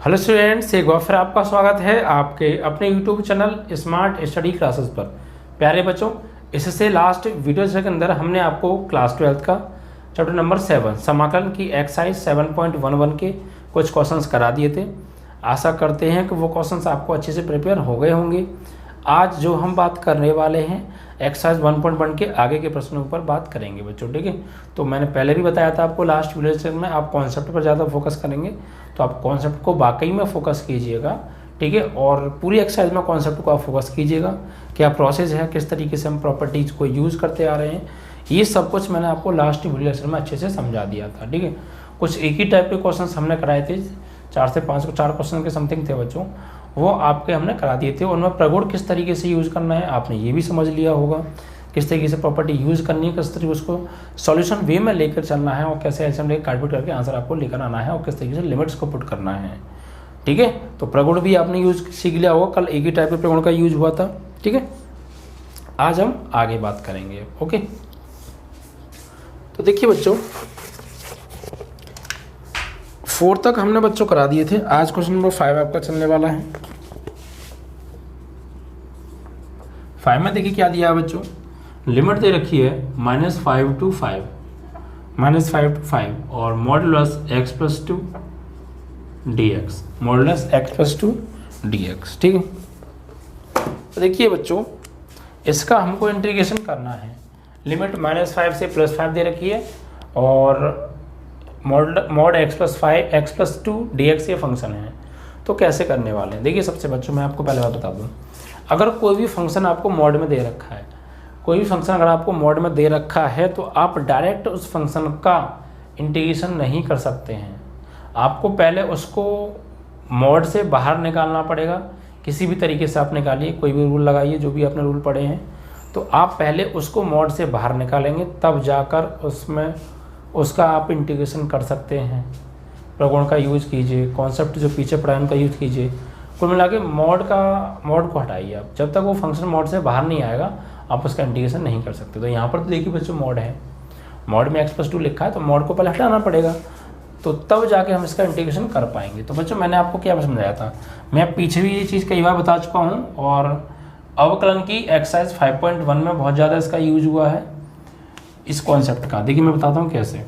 Hello students, एक बार फिर आपका स्वागत है आपके अपने YouTube channel smart study classes पर। प्यारे बच्चों, इससे लास्ट वीडियो के अंदर हमने आपको क्लास 12 का चैप्टर नंबर 7 समाकलन की एक्सरसाइज 7.11 के कुछ क्वेश्चंस करा दिए थे। आशा करते हैं कि वो क्वेश्चंस आपको अच्छे से प्रिपेयर हो गए होंगे। आज जो हम बात करने वाले हैं एक्सरसाइज 1.1 के आगे के प्रश्नों पर बात करेंगे बच्चों, ठीक है। तो मैंने पहले भी बताया था आपको लास्ट वीडियो में आप कॉन्सेप्ट पर ज़्यादा फोकस करेंगे, तो आप कॉन्सेप्ट को वाकई में फोकस कीजिएगा, ठीक है। और पूरी एक्सरसाइज में कॉन्सेप्ट को आप फोकस कीजिएगा, क्या प्रोसेस है, किस तरीके से हम प्रॉपर्टीज़ को यूज़ करते आ रहे हैं, ये सब कुछ मैंने आपको लास्ट वीडियो लेक्चर में अच्छे से समझा दिया था, ठीक है। कुछ एक ही टाइप के क्वेश्चन हमने कराए थे, 4 से 5 4 क्वेश्चन के समथिंग थे बच्चों, वो आपके हमने करा दिए थे। उनमें प्रगुण किस तरीके से यूज़ करना है आपने ये भी समझ लिया होगा, किस तरीके से प्रॉपर्टी यूज़ करनी है, किस तरीके उसको सॉल्यूशन वे में लेकर चलना है और कैसे ऐसे लेकर काटपिट करके आंसर आपको लेकर आना है और किस तरीके से लिमिट्स को पुट करना है, ठीक है। तो प्रगुण भी आपने यूज सीख लिया होगा, कल एक ही टाइप के प्रगुण का यूज हुआ था, ठीक है। आज हम आगे बात करेंगे, ओके। तो देखिए बच्चों, 4 तक हमने बच्चों करा दिए थे। आज क्वेश्चन नंबर 5 आपका चलने वाला है। 5 में देखिए क्या दिया है बच्चों, लिमिट दे रखी है -5 to 5 और modulus x+2 dx, modulus x+2 dx, ठीक है। तो देखिए बच्चों, इसका हमको इंटीग्रेशन करना है। लिमिट -5 से +5 दे रखी है और मॉड x+2 dx ये फंक्शन है। तो कैसे करने वाले हैं, देखिए सबसे बच्चों मैं आपको पहले बात बता दूं, अगर कोई भी फंक्शन आपको मॉड में दे रखा है, कोई भी फंक्शन अगर आपको मॉड में दे रखा है तो आप डायरेक्ट उस फंक्शन का इंटीग्रेशन नहीं कर सकते हैं। आपको पहले उसको मॉड से बाहर निकालना पड़ेगा, किसी भी तरीके से आप निकालिए, कोई भी रूल लगाइए, जो भी आपने रूल पढ़े हैं, तो आप पहले उसको मॉड से बाहर निकालेंगे, तब जाकर उसमें उसका आप इंटीग्रेशन कर सकते हैं। प्रगुण का यूज़ कीजिए, कॉन्सेप्ट जो पीछे पढ़ा है उनका यूज़ कीजिए। कुल मिला के मॉड को हटाइए आप, जब तक वो फंक्शन मॉड से बाहर नहीं आएगा आप उसका इंटीग्रेशन नहीं कर सकते। तो यहाँ पर तो देखिए बच्चों मॉड है, मॉड में x+2 लिखा है, तो मॉड को पहले हटाना पड़ेगा, तो तब जाके हम इसका इंटीग्रेशन कर पाएंगे। तो बच्चों मैंने आपको क्या समझाया था, मैं पीछे भी ये चीज़ कई बार बता चुका हूँ, और अवकलन की एक्सरसाइज 5.1 में बहुत ज़्यादा इसका यूज हुआ है, इस कॉन्सेप्ट का। देखिए मैं बताता हूँ कैसे।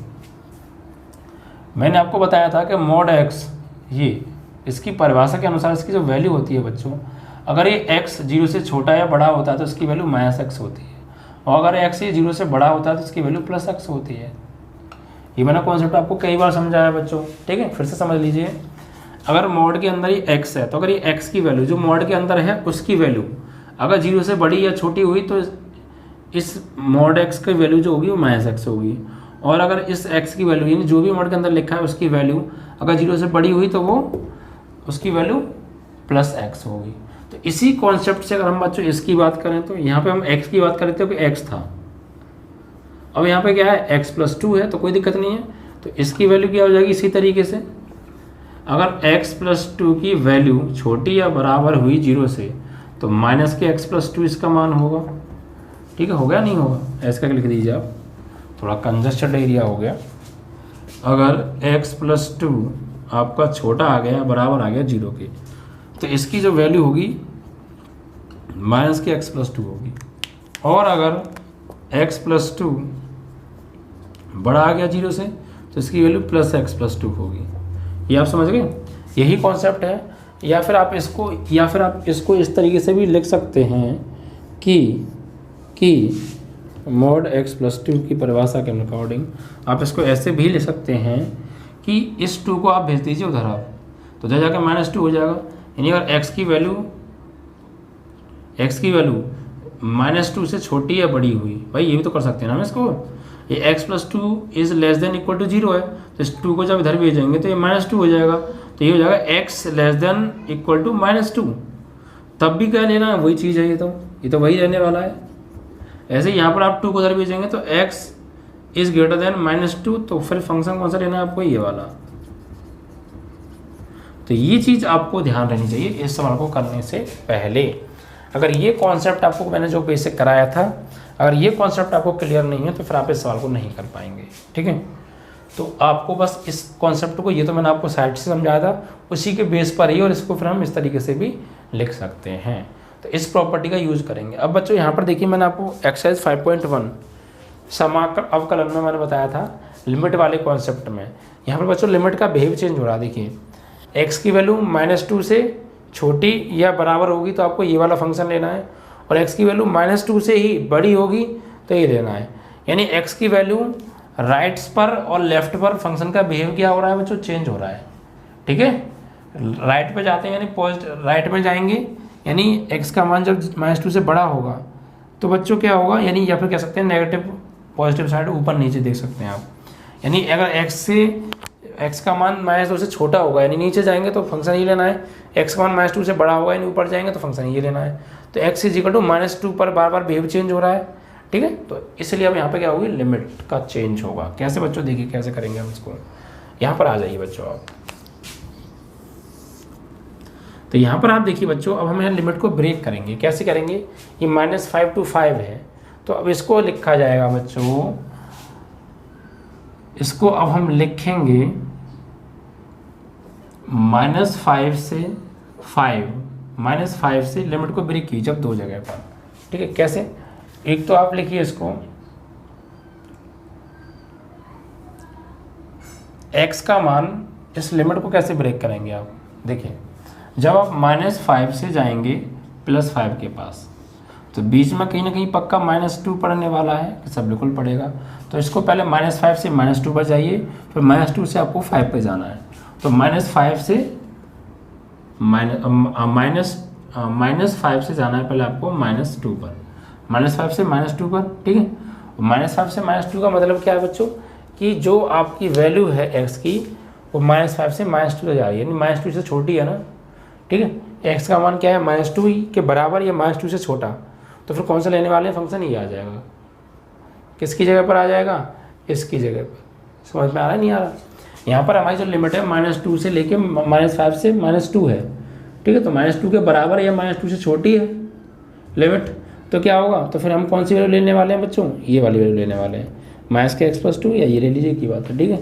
मैंने आपको बताया था कि मॉड x, ये इसकी परिभाषा के अनुसार इसकी जो वैल्यू होती है बच्चों, अगर ये x 0 से छोटा या बड़ा होता है तो इसकी वैल्यू -x होती है, और अगर x ये 0 से बड़ा होता है तो इसकी वैल्यू +x होती है। ये मैंने कॉन्सेप्ट आपको कई बार समझाया बच्चों, ठीक है। फिर से समझ लीजिए, अगर मॉड के अंदर ये x है, तो अगर ये x की वैल्यू जो मॉड के अंदर है उसकी वैल्यू अगर 0 से बड़ी या छोटी हुई तो इस मॉड x की वैल्यू जो होगी वो -x होगी, और अगर इस x की वैल्यू यानी जो भी मॉड के अंदर लिखा है उसकी वैल्यू अगर 0 से बड़ी हुई तो वो उसकी वैल्यू +x होगी। तो इसी कॉन्सेप्ट से अगर हम बच्चों इसकी बात करें, तो यहाँ पे हम x की बात करते हो कि x था, अब यहाँ पे क्या है x+2 है, तो कोई दिक्कत नहीं है। तो इसकी वैल्यू क्या हो जाएगी, इसी तरीके से अगर x+2 की वैल्यू छोटी या बराबर हुई 0 से तो माइनस के x+2 इसका मान होगा, ठीक है। हो गया नहीं होगा, ऐसा करके लिख दीजिए आप, थोड़ा कंजस्टेड एरिया हो गया। अगर x+2 आपका छोटा आ गया, बराबर आ गया 0 के, तो इसकी जो वैल्यू होगी माइनस के x+2 होगी, और अगर x+2 बड़ा आ गया 0 से तो इसकी वैल्यू +x+2 होगी। ये आप समझ गए, यही कॉन्सेप्ट है। या फिर आप इसको इस तरीके से भी लिख सकते हैं कि मॉड x+2 की परिभाषा के अकॉर्डिंग आप इसको ऐसे भी लिख सकते हैं कि इस 2 को आप भेज दीजिए उधर, आप तो उधर जाकर -2 हो जाएगा। यानी अगर x की वैल्यू -2 से छोटी या बड़ी हुई, भाई ये भी तो कर सकते हैं ना हम इसको, ये x+2 is less than equal to 0 है, तो इस 2 को जब इधर भेजेंगे तो ये -2 हो जाएगा, तो ये हो जाएगा x less than equal to -2। तब भी क्या लेना है, वही चीज़ है, ये तो वही रहने वाला है। ऐसे यहाँ पर आप 2 को इधर भेजेंगे तो x इज ग्रेटर देन -2, तो फिर फंक्शन कौन सा लेना है आपको, ये वाला। तो ये चीज़ आपको ध्यान रहनी चाहिए इस सवाल को करने से पहले। अगर ये कॉन्सेप्ट आपको मैंने जो बेसिक कराया था, अगर ये कॉन्सेप्ट आपको क्लियर नहीं है तो फिर आप इस सवाल को नहीं कर पाएंगे, ठीक है। तो आपको बस इस कॉन्सेप्ट को, ये तो मैंने आपको साइड से समझाया था, उसी के बेस पर ही, और इसको फिर हम इस तरीके से भी लिख सकते हैं। तो इस प्रॉपर्टी का यूज़ करेंगे। अब बच्चों यहाँ पर देखिए, मैंने आपको एक्सरसाइज 5.1 समाकल अवकलन में मैंने बताया था लिमिट वाले कॉन्सेप्ट में। यहाँ पर बच्चों लिमिट का बिहेव चेंज हो रहा है। देखिए x की वैल्यू -2 से छोटी या बराबर होगी तो आपको ये वाला फंक्शन लेना है, और x की वैल्यू -2 से ही बड़ी होगी तो ये लेना है। यानी x की वैल्यू राइट्स पर और लेफ्ट पर फंक्शन का बिहेव क्या हो रहा है बच्चों, चेंज हो रहा है। ठीक है, राइट पे जाते हैं यानी पॉजिटिव, राइट में जाएंगे यानी x का मान जब -2 से बड़ा होगा तो बच्चों क्या होगा, यानी या फिर कह सकते हैं नेगेटिव पॉजिटिव साइड ऊपर नीचे देख सकते हैं आप। यानी अगर x का मान -2 से छोटा होगा यानी नीचे जाएंगे तो फंक्शन ये लेना है, x का मान -2 से बड़ा होगा यानी ऊपर जाएंगे तो फंक्शन ये लेना है। तो x = -2 पर बार बार बिहेव चेंज हो रहा है। ठीक है, तो इसलिए अब यहाँ पे क्या होगी, लिमिट का चेंज होगा। कैसे बच्चों, देखिए कैसे करेंगे हम इसको। यहाँ पर आ जाइए बच्चों आप। तो यहाँ पर आप देखिए बच्चों, अब हम यहाँ लिमिट को ब्रेक करेंगे। कैसे करेंगे, ये -5 to 5 है, तो अब इसको लिखा जाएगा बच्चों, इसको अब हम लिखेंगे -5 से 5, -5 से लिमिट को ब्रेक कीजिए जब दो जगह पर। ठीक है, कैसे, एक तो आप लिखिए इसको x का मान, इस लिमिट को कैसे ब्रेक करेंगे आप देखिए, जब आप -5 से जाएंगे +5 के पास तो बीच में कहीं ना कहीं पक्का -2 पढ़ने वाला है, कि सब बिल्कुल पड़ेगा। तो इसको पहले -5 से -2 पर जाइए, फिर -2 से आपको 5 पे जाना है। तो -5 से -5 से जाना है पहले आपको -2 पर, -5 से -2 पर। ठीक है, -5 से -2 का मतलब क्या है बच्चों, कि जो आपकी वैल्यू है x की वो -5 से -2 तक जा रही है, यानी -2 से छोटी है ना। ठीक है, x का मान क्या है, -2 के बराबर या -2 से छोटा, तो फिर कौन सा लेने वाले हैं, फंक्शन ही आ जाएगा। किसकी जगह पर आ जाएगा, इसकी जगह पर। समझ में आ रहा है, नहीं आ रहा। यहाँ पर हमारी जो लिमिट है -2 से लेके -5 से -2 है। ठीक है, तो -2 के बराबर या -2 से छोटी है लिमिट, तो क्या होगा, तो फिर हम कौन सी वैल्यू लेने वाले हैं बच्चों, ये वाली वैल्यू लेने वाले हैं, -x+2 या ये ले लीजिए की बात है। ठीक है,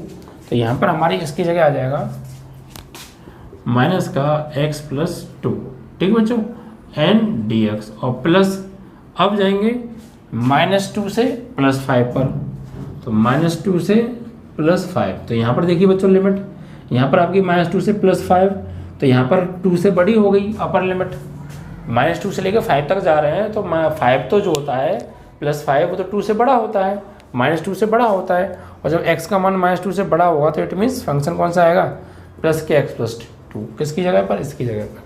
तो यहाँ पर हमारी इसकी जगह आ जाएगा -x+2। ठीक है बच्चों, एन dx, और प्लस अब जाएंगे -2 से +5 पर, तो -2 से +5। तो यहाँ पर देखिए बच्चों लिमिट, यहाँ पर आपकी -2 से +5, तो यहाँ पर 2 से बड़ी हो गई अपर लिमिट। -2 से लेकर 5 तक जा रहे हैं तो 5 तो जो होता है +5 वो तो 2 से बड़ा होता है, -2 से बड़ा होता है। और जब x का मान -2 से बड़ा होगा तो इट मीन्स फंक्शन कौन सा आएगा, +x+2। किसकी जगह पर, इसकी जगह पर,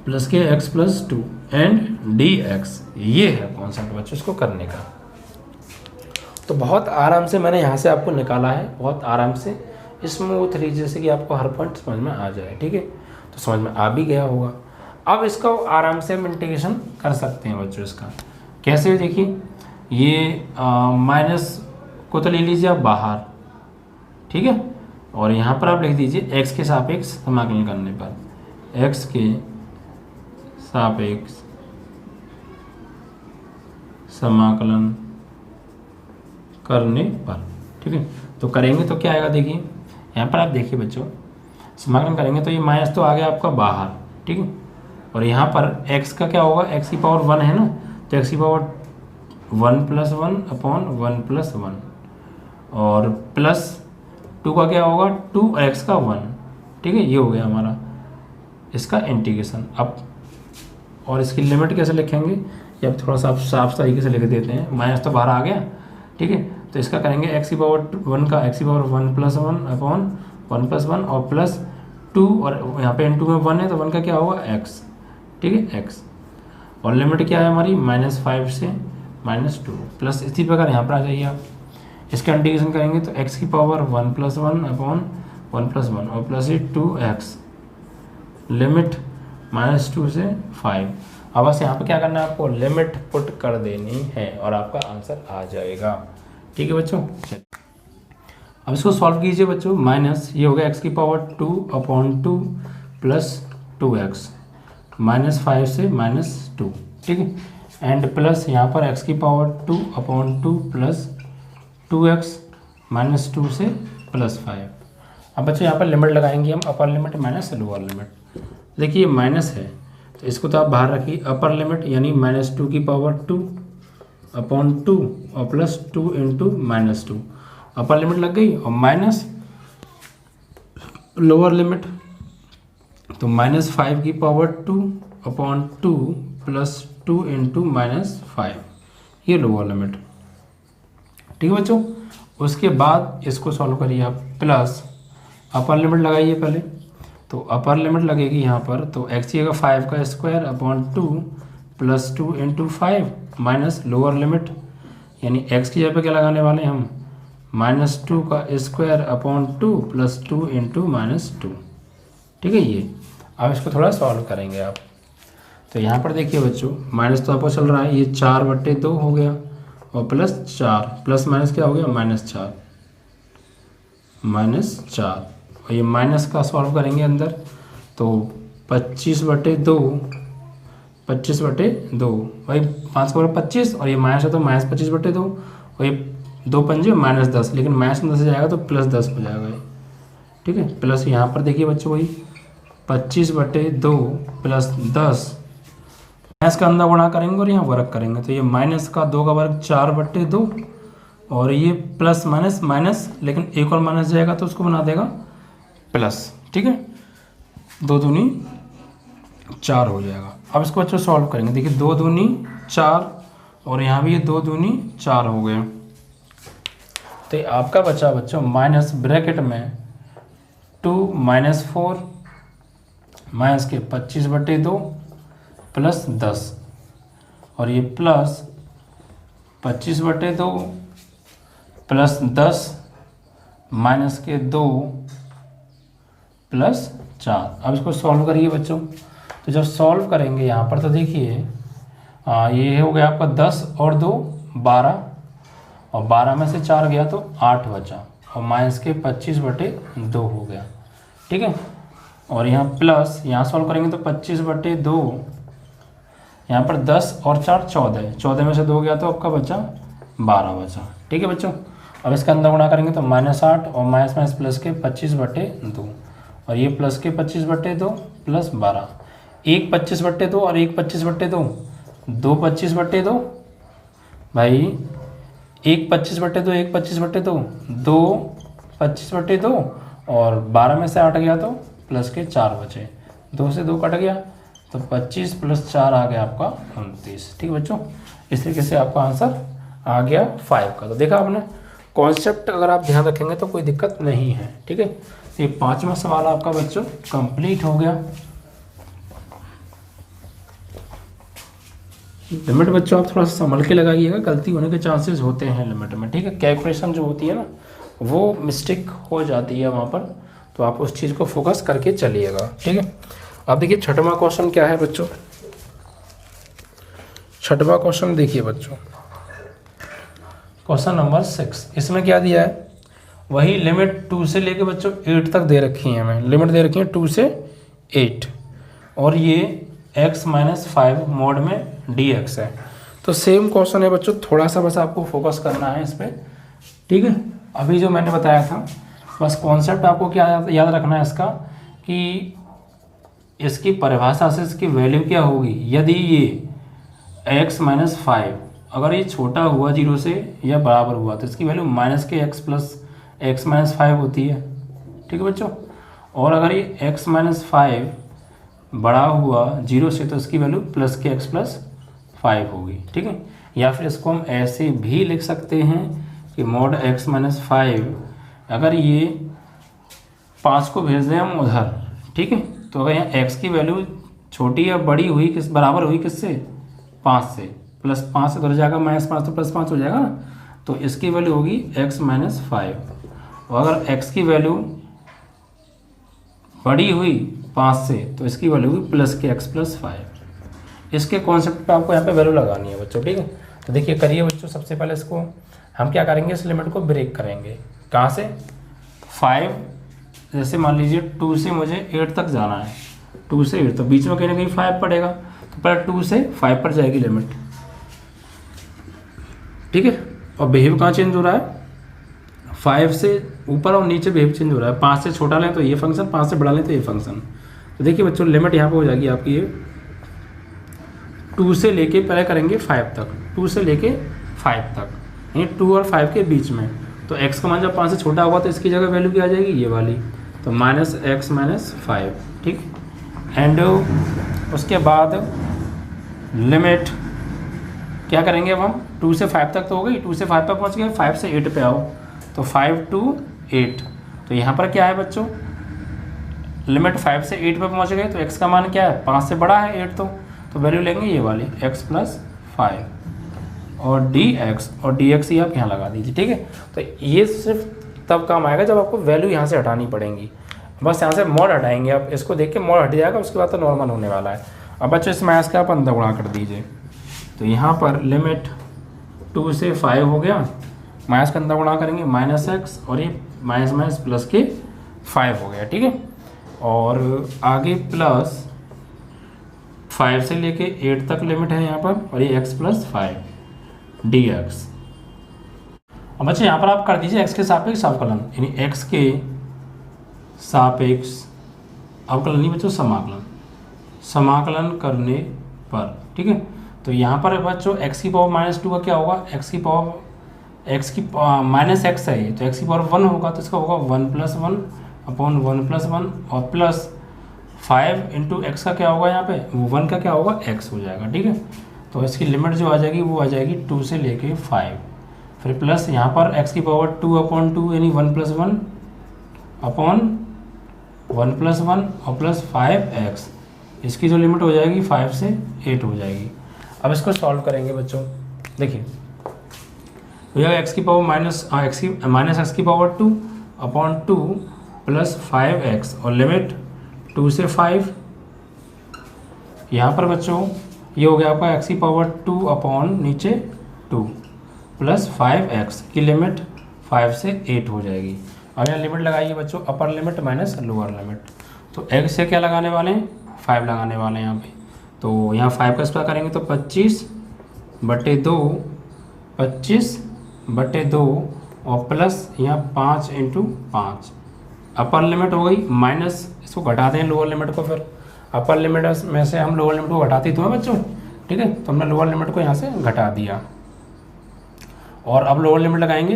+x+2 एंड dx। ये है कॉन्सेप्ट बच्चों इसको करने का। तो बहुत आराम से मैंने यहाँ से आपको निकाला है, बहुत आराम से स्मूथ तरीके, जैसे कि आपको हर पॉइंट समझ में आ जाए। ठीक है, तो समझ में आ भी गया होगा। अब इसका आराम से हम इंटीग्रेशन कर सकते हैं बच्चों। इसका कैसे, देखिए ये माइनस को तो ले लीजिए आप बाहर। ठीक है, और यहाँ पर आप लिख दीजिए x के सापेक्ष समाकलन करने पर, x के सापेक्ष समाकलन करने पर। ठीक है, तो करेंगे तो क्या आएगा, देखिए यहाँ पर आप देखिए बच्चों, समाकलन करेंगे तो ये माइनस तो आ गया आपका बाहर। ठीक है, और यहाँ पर x का क्या होगा, x की पावर 1 है ना, तो x की पावर 1+1/1+1, और +2 का क्या होगा, 2x का 1। ठीक है, ये हो गया हमारा इसका इंटीग्रेशन। अब और इसकी लिमिट कैसे लिखेंगे, ये अब थोड़ा सा साफ तरीके से लिख देते हैं। माइनस तो बाहर आ गया। ठीक है, तो इसका करेंगे x की पावर 1 का x की पावर 1+1/1+1 और +2, और यहाँ पे n2 में 1 है तो 1 का क्या होगा, x। ठीक है, x, और लिमिट क्या है हमारी, -5 से -2, प्लस इसी प्रकार यहाँ पर आ जाइए आप। इसका इंटीग्रेशन करेंगे तो x की पावर 1+1/1+1 और प्लस 2x, लिमिट -2 से 5। अब बस यहाँ पे क्या करना है, आपको लिमिट पुट कर देनी है और आपका आंसर आ जाएगा। ठीक है बच्चों, अब इसको सॉल्व कीजिए बच्चों। माइनस ये हो गया x की पावर 2/2 प्लस 2x, -5 से -2। ठीक है, एंड प्लस यहाँ पर x की पावर 2/2 प्लस 2x माइनस 2 से प्लस 5। अब बच्चों यहाँ पर लिमिट लगाएंगे हम, अपर लिमिट माइनस लोअर लिमिट। देखिए माइनस है तो इसको तो आप बाहर रखिए, अपर लिमिट यानी -2 की पावर 2/2 और प्लस 2 इंटू -2, अपर लिमिट लग गई, और माइनस लोअर लिमिट तो -5 की पावर 2/2 प्लस 2 इंटू -5, ये लोअर लिमिट। ठीक है बच्चों, उसके बाद इसको सॉल्व करिए आप, प्लस अपर लिमिट लगाइए पहले, तो अपर लिमिट लगेगी यहाँ पर, तो x की जगह 5 का square upon 2 plus 2 into 5 minus lower limit यानी x की जगह पे क्या लगाने वाले हैं हम, -2 का स्क्वायर अपॉन 2 प्लस 2 इंटू -2। ठीक है, ये अब इसको थोड़ा सॉल्व करेंगे आप। तो यहाँ पर देखिए बच्चों, माइनस तो आपको चल रहा है, ये 4/2 हो गया और प्लस 4, प्लस माइनस क्या हो गया, -4 और ये माइनस का सॉल्व करेंगे अंदर, तो 25/2 भाई 5 का 25 और ये माइनस है तो -25/2 और ये 2 पंजे -10, लेकिन माइनस में 10 जाएगा तो +10 हो जाएगा ये। ठीक है, प्लस यहाँ पर देखिए बच्चों वही 25/2 प्लस 10, माइनस का अंदर गुणा करेंगे और यहाँ वर्ग करेंगे, तो ये माइनस का 2 का वर्ग 4/2 और ये प्लस माइनस माइनस, लेकिन एक और माइनस जाएगा तो उसको बना देगा प्लस। ठीक है, 2 दूनी 4 हो जाएगा। अब इसको बच्चों सॉल्व करेंगे, देखिए 2 दूनी 4 और यहाँ भी ये 2 दूनी 4 हो गए, तो ये आपका बचा बच्चों माइनस ब्रैकेट में 2 -4 माइनस के 25/2 प्लस 10 और ये प्लस 25/2 प्लस 10 माइनस के 2 प्लस 4। अब इसको सॉल्व करिए बच्चों, तो जब सॉल्व करेंगे यहाँ पर तो देखिए ये हो गया आपका 10 और 2 12 और 12 में से 4 गया तो 8 बचा और माइनस के 25/2 हो गया। ठीक है, और यहाँ प्लस, यहाँ सॉल्व करेंगे तो 25/2, यहाँ पर 10 और 4 14, 14 में से 2 गया तो आपका बचा 12 बचा। ठीक है बच्चों, अब इसके अंदर गुणा करेंगे तो -8 और माइनस प्लस के 25/2 और ये प्लस के 25/2 प्लस 12, एक 25/2 और एक 25/2, 2 25/2 भाई, एक 25/2 एक 25/2, 2 25/2 और 12 में से 8 गया तो प्लस के 4 बचे, 2 से 2 कट गया तो 25 प्लस 4 आ गया आपका 29। ठीक है बच्चों, इस तरीके से आपका आंसर आ गया 5 का। तो देखा आपने, कॉन्सेप्ट अगर आप ध्यान रखेंगे तो कोई दिक्कत नहीं है। ठीक है, ये 5वां सवाल आपका बच्चों कंप्लीट हो गया। लिमिट बच्चों आप थोड़ा सा संभल के लगाइएगा, गलती होने के चांसेस होते हैं लिमिट में। ठीक है, कैलकुलेशन जो होती है ना वो मिस्टेक हो जाती है वहाँ पर, तो आप उस चीज़ को फोकस करके चलिएगा। ठीक है, अब देखिए 6वां क्वेश्चन क्या है बच्चों। 6वां क्वेश्चन देखिए बच्चों, क्वेश्चन नंबर 6। इसमें क्या दिया है, वही लिमिट 2 से लेके बच्चों 8 तक दे रखी है, हमें लिमिट दे रखी है 2 से 8 और ये x - 5 मोड में dx है। तो सेम क्वेश्चन है बच्चों, थोड़ा सा बस आपको फोकस करना है इस पर। ठीक है, अभी जो मैंने बताया था बस कॉन्सेप्ट आपको क्या याद रखना है इसका, कि इसकी परिभाषा से इसकी वैल्यू क्या होगी। यदि ये x - 5 अगर ये छोटा हुआ 0 से या बराबर हुआ तो इसकी वैल्यू माइनस के x प्लस x - 5 होती है। ठीक है बच्चों, और अगर ये x - 5 बड़ा हुआ 0 से तो इसकी वैल्यू प्लस के x प्लस 5 होगी। ठीक है, या फिर इसको हम ऐसे भी लिख सकते हैं कि मोड x - 5 अगर ये 5 को भेज दें हम उधर, ठीक है, तो अगर यहाँ x की वैल्यू छोटी या बड़ी हुई किस बराबर हुई किससे, 5 से, प्लस 5 से उधर जाएगा -5 तो +5 हो जाएगा ना, तो इसकी वैल्यू होगी x - 5। और अगर x की वैल्यू बड़ी हुई 5 से तो इसकी वैल्यू हुई प्लस के x प्लस 5। इसके कॉन्सेप्ट पे आपको यहाँ पे वैल्यू लगानी है बच्चों। ठीक है, तो देखिए करिए बच्चों, सबसे पहले इसको हम क्या करेंगे, इस लिमिट को ब्रेक करेंगे। कहाँ से, 5, जैसे मान लीजिए 2 से मुझे 8 तक जाना है, 2 से 8 तो बीच में कहीं ना कहीं 5 पड़ेगा, तो पहले 2 से 5 पर जाएगी लिमिट। ठीक है। और बिहेव कहाँ चेंज हो रहा है, 5 से ऊपर और नीचे बिहेव चेंज हो रहा है। 5 से छोटा लें तो ये फंक्शन, 5 से बड़ा लें तो ये फंक्शन। तो देखिए बच्चों लिमिट यहाँ पे हो जाएगी आपकी ये 2 से लेके पहले करेंगे 5 तक, 2 से लेके 5 तक, यानी 2 और 5 के बीच में। तो x का मान जब 5 से छोटा होगा तो इसकी जगह वैल्यू क्या आ जाएगी, ये वाली, तो -x-5, ठीक। एंड उसके बाद लिमिट क्या करेंगे अब हम, 2 से 5 तक तो हो गई, 2 से 5 पर पहुँच गए, 5 से 8 पे आओ, तो 5 to 8। तो यहाँ पर क्या है बच्चों, लिमिट 5 से 8 पे पहुँच गए, तो x का मान क्या है, 5 से बड़ा है 8, तो वैल्यू लेंगे ये वाली x+5 और dx ही आप यहाँ लगा दीजिए, ठीक है। तो ये सिर्फ तब काम आएगा जब आपको वैल्यू यहाँ से हटानी पड़ेंगी। बस यहाँ से मॉड हटाएंगे आप, इसको देख के मॉड हट जाएगा, उसके बाद तो नॉर्मल होने वाला है। अब बच्चों इस मैथ्स का आप अंदर गुणा कर दीजिए, तो यहाँ पर लिमिट 2 से 5 हो गया, माइनस का अंदर गुणा करेंगे -x और ये माइनस प्लस के 5 हो गया, ठीक है। और आगे प्लस 5 से लेके 8 तक लिमिट है यहाँ पर, और ये x+5 dx। अब बच्चे यहाँ पर आप कर दीजिए x के सापेक्ष अवकलन, यानी x के सापेक्ष अवकलन नहीं बच्चों, समाकलन करने पर, ठीक है। तो यहाँ पर बच्चों x की पावर -2 का क्या होगा, x की -x है, तो x की पावर 1 होगा, तो इसका होगा 1+1 अपॉन 1+1 और प्लस 5 इंटू एक्स का क्या होगा यहाँ पे, वो 1 का क्या होगा, x हो जाएगा, ठीक है। तो इसकी लिमिट जो आ जाएगी वो आ जाएगी 2 से लेके 5, फिर प्लस यहाँ पर x की पावर 2/2 यानी 1+1 अपॉन 1+1 और प्लस 5x, इसकी जो लिमिट हो जाएगी 5 से 8 हो जाएगी। अब इसको सॉल्व करेंगे बच्चों, देखिए हो जाएगा x की पावर माइनस x की पावर 2 अपॉन 2 प्लस 5x और लिमिट 2 से 5। यहाँ पर बच्चों ये हो गया आपका x की पावर 2 अपॉन नीचे 2 प्लस 5x की लिमिट 5 से 8 हो जाएगी। अब यहाँ लिमिट लगाइए बच्चों, अपर लिमिट माइनस लोअर लिमिट, तो x से क्या लगाने वाले हैं, 5 लगाने वाले हैं यहाँ पे। तो यहाँ 5 का स्क्वायर करेंगे तो 25/2 और प्लस यहाँ 5 × 5, अपर लिमिट हो गई, माइनस इसको घटाते हैं लोअर लिमिट को, फिर अपर लिमिट में से हम लोअर लिमिट को घटाते तो हैं बच्चों, ठीक है। तो हमने लोअर लिमिट को यहाँ से घटा दिया, और अब लोअर लिमिट लगाएंगे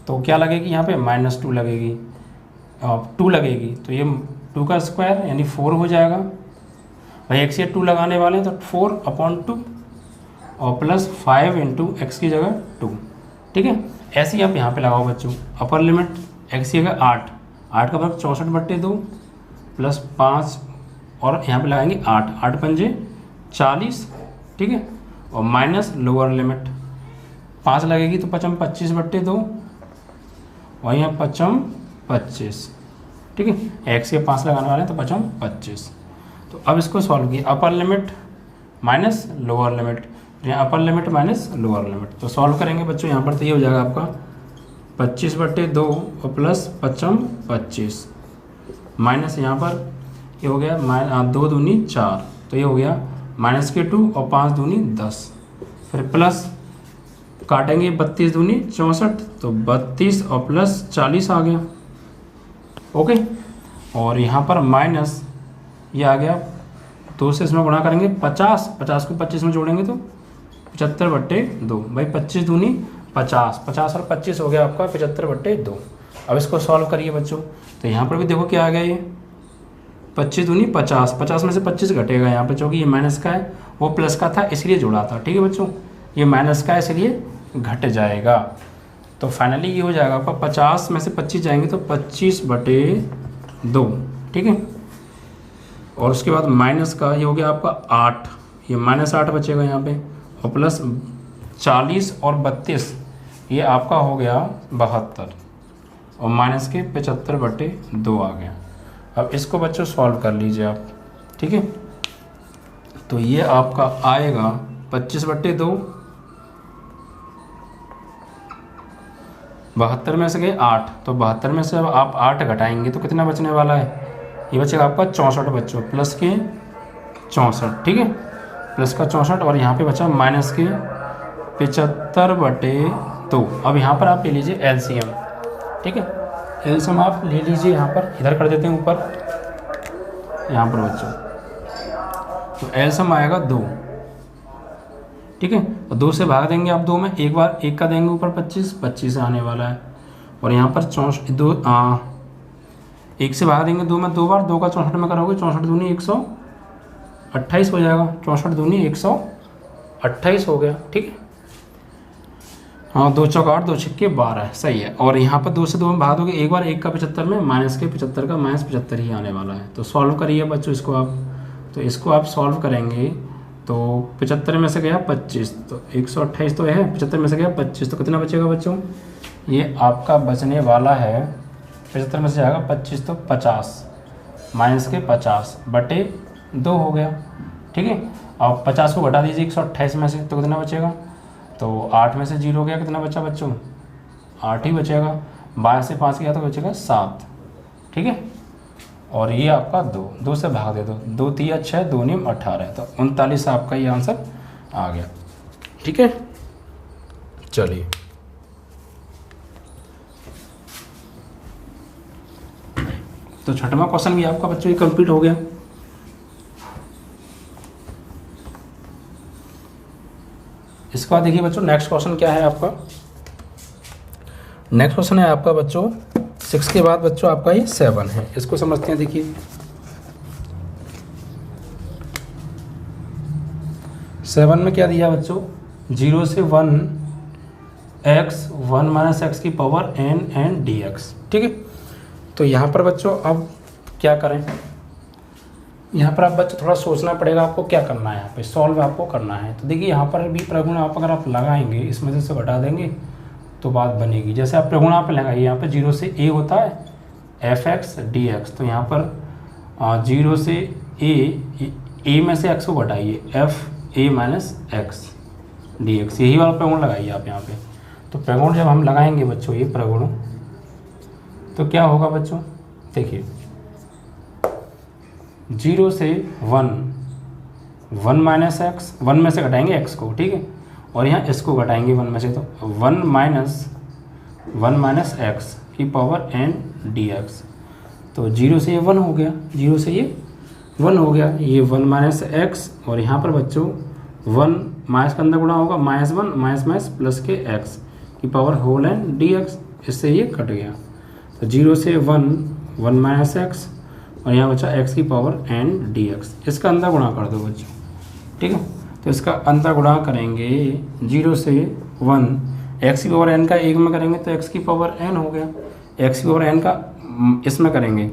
तो क्या लगेगी यहाँ पे, -2 लगेगी, 2 लगेगी, तो ये 2 का स्क्वायर यानी 4 हो जाएगा। भाई x से 2 लगाने वाले हैं तो 4/2 और प्लस 5 × x की जगह 2, ठीक है। ऐसे ही आप यहाँ पे लगाओ बच्चों, अपर लिमिट x की जगह 8 का मतलब 64/2 प्लस 5 और यहाँ पे लगाएंगे 8 पंजे 40, ठीक है। और माइनस लोअर लिमिट 5 लगेगी तो 25/2 और यहाँ 25, ठीक है। x के 5 लगाने वाले हैं तो 25। तो अब इसको सॉल्व किया, upper limit minus lower limit, यहाँ upper limit minus lower limit, तो सॉल्व करेंगे बच्चों यहाँ पर, तो ये हो जाएगा आपका 25/2 और प्लस 25 माइनस यहाँ पर ये हो गया 2 दूनी 4, तो ये हो गया -2 और 5 दूनी 10, फिर प्लस काटेंगे 32 दूनी 64, तो 32 और प्लस 40 आ गया, ओके। और यहाँ पर माइनस ये आ गया, 2 से इसमें गुणा करेंगे 50 को 25 में जोड़ेंगे तो 75/2, भाई 25 दूनी 50 और 25 हो गया आपका 75/2। अब इसको सॉल्व करिए बच्चों, तो यहाँ पर भी देखो क्या आ गया, ये 25 दूनी 50 में से 25 घटेगा यहाँ पे, क्योंकि ये माइनस का है, वो प्लस का था इसलिए जोड़ा था, ठीक है बच्चों। ये माइनस का है इसलिए घट जाएगा, तो फाइनली ये हो जाएगा आपका 50 में से 25 जाएंगे तो 25/2, ठीक है। और उसके बाद माइनस का ये हो गया आपका 8, ये -8 बचेगा यहाँ पे, और प्लस 40 और 32 ये आपका हो गया 72 और माइनस के 75/2 आ गया। अब इसको बच्चों सॉल्व कर लीजिए आप, ठीक है। तो ये आपका आएगा 25/2, 72 में से गए 8, तो 72 में से अब आप 8 घटाएंगे तो कितना बचने वाला है, ये बचेगा आपका 64 बच्चों, प्लस के 64, ठीक है, प्लस का 64 और यहाँ पे बचा माइनस के 75/2। अब यहाँ पर आप ले लीजिए एलसीएम, ठीक है। एलसीएम आप ले लीजिए, यहाँ पर इधर कर देते हैं ऊपर, यहाँ पर बच्चों तो एलसीएम आएगा 2, ठीक है। और 2 से भाग देंगे आप 2 में, एक बार 1 का देंगे ऊपर 25 आने वाला है। और यहाँ पर 1 से भाग देंगे 2 में 2 बार, 2 का 64 में करोगे, 64 दूनी 128 हो जाएगा, 64 दूनी 128 हो गया, ठीक है। हाँ 2 चौक 8, 2 छक्के 12, सही है। और यहाँ पर 2 से 2 में भाग दोगे, एक बार 1 का 75 में, माइनस के 75 का माइनस 75 ही आने वाला है। तो सॉल्व करिए बच्चों इसको आप, तो इसको आप सॉल्व करेंगे तो 75 में से गया 25, तो 128 तो है, 75 में से गया 25, तो कितना बचेगा बच्चों, ये आपका बचने वाला है 75 में से जाएगा 25 तो 50, माइनस के 50/2 हो गया, ठीक है। अब 50 को घटा दीजिए 128 में से, तो कितना बचेगा, तो 8 में से 0 गया, कितना बचा बच्चों, 8 ही बचेगा। 12 से 5 गया तो बचेगा 7, ठीक है। और ये आपका 2 से भाग दे दो, 2 3 6, 2 9 18, तो 39 आपका ये आंसर आ गया, ठीक है। चलिए तो छठवां क्वेश्चन भी आपका बच्चों ये कंप्लीट हो गया। इसके बाद देखिए बच्चों नेक्स्ट क्वेश्चन क्या है आपका, नेक्स्ट क्वेश्चन है आपका बच्चों 6 के बाद बच्चों आपका ये 7 है। इसको समझते हैं, देखिए 7 में क्या दिया बच्चों, 0 से 1 x 1 माइनस एक्स की पावर n dx, ठीक है। तो यहाँ पर बच्चों अब क्या करें, यहाँ पर आप बच्चों थोड़ा सोचना पड़ेगा, आपको क्या करना है, यहाँ पे सॉल्व आपको करना है। तो देखिए यहाँ पर भी प्रगुण आप अगर आप लगाएंगे, इसमें से घटा देंगे तो बात बनेगी। जैसे आप प्रगुण आप लगाइए, यहाँ पे 0 से a होता है fx dx, तो यहाँ पर 0 से a में से x को घटाइए f a minus x dx, यही वाला प्रगुण लगाइए आप यहाँ पे। तो प्रगुण जब हम लगाएंगे बच्चों, ये प्रगुण, तो क्या होगा बच्चों, देखिए 0 से 1 माइनस एक्स, 1 में से घटाएंगे x को, ठीक है। और यहाँ इसको घटाएंगे 1 में से, तो 1 माइनस एक्स की पावर n dx, तो 0 से ये 1 हो गया, 0 से ये 1 हो गया, ये 1 माइनस एक्स, और यहाँ पर बच्चों 1 माइनस का अंदर गुणा होगा, -1 माइनस प्लस के x की पावर होल n dx, इससे ये कट गया। तो 0 से 1 माइनस एक्स, और यहाँ बचा x की पावर n dx, इसका अंदर गुणा कर दो बच्चों, ठीक है। तो इसका अंतर गुणा करेंगे 0 से 1, x की पावर n का 1 में करेंगे तो x की पावर n हो गया, x की पावर n का इसमें करेंगे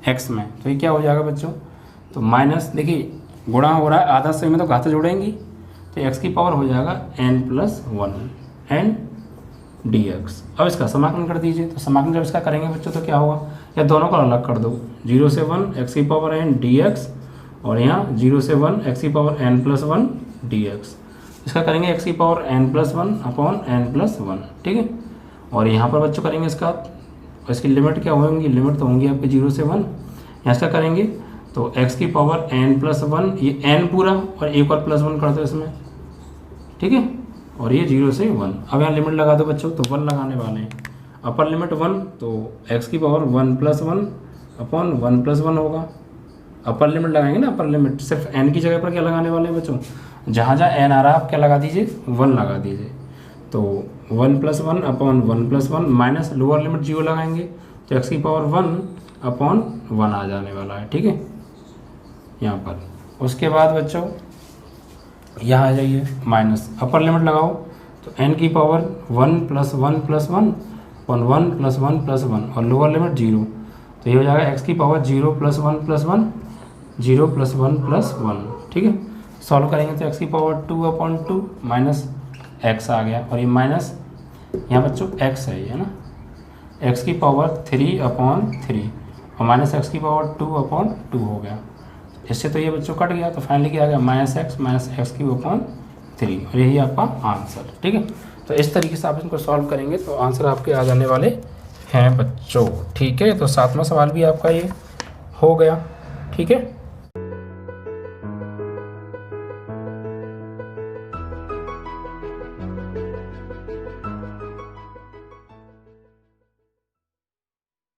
x में, तो ये क्या हो जाएगा बच्चों, तो माइनस, देखिए गुणा हो रहा है आधा से में, तो घात जोड़ेंगी, तो x की पावर हो जाएगा n+1 n dx। अब इसका समाकलन कर दीजिए, तो समाकलन जब इसका करेंगे बच्चों तो क्या होगा, या दोनों को अलग कर दो, 0 से 1 x की पावर n dx, और यहाँ 0 से 1 x की पावर n+1 dx, इसका करेंगे x की पावर n+1/n+1, ठीक है। और यहाँ पर बच्चों करेंगे इसकी लिमिट क्या होंगी, लिमिट तो होंगी आपके 0 से 1, यहाँ इसका करेंगे तो x की पावर n+1, ये n पूरा और एक और +1 कर दो इसमें, ठीक है। और ये 0 से 1, अब यहाँ लिमिट लगा दो बच्चों, तो 1 लगाने वाले हैं, अपर लिमिट 1, तो x की पावर 1+1/1+1 होगा। अपर लिमिट लगाएंगे ना, अपर लिमिट सिर्फ n की जगह पर क्या लगाने वाले हैं बच्चों, जहाँ जहाँ n आ रहा है आप क्या लगा दीजिए, 1 लगा दीजिए। तो 1+1/1+1 माइनस लोअर लिमिट 0 लगाएंगे, तो x की पावर 1/1 आ जाने वाला है, ठीक है यहाँ पर। उसके बाद बच्चों यहाँ आ जाइए, माइनस अपर लिमिट लगाओ, तो n की पावर 1+1+1 और 1+1+1 और लोअर लिमिट 0, तो ये हो जाएगा x की पावर 0+1+1 0+1+1, ठीक है। सॉल्व करेंगे तो x की पावर 2/2 माइनस x आ गया, और ये माइनस यहाँ बच्चों x है, ये है ना, x की पावर 3/3 और माइनस x की पावर 2/2 हो गया। इससे तो ये बच्चों कट गया, तो फाइनली क्या आ गया, -x/3, और यही आपका आंसर, ठीक है। तो इस तरीके से आप इनको सॉल्व करेंगे तो आंसर आपके आ जाने वाले हैं बच्चों, ठीक है। तो 7वां सवाल भी आपका ये हो गया, ठीक है।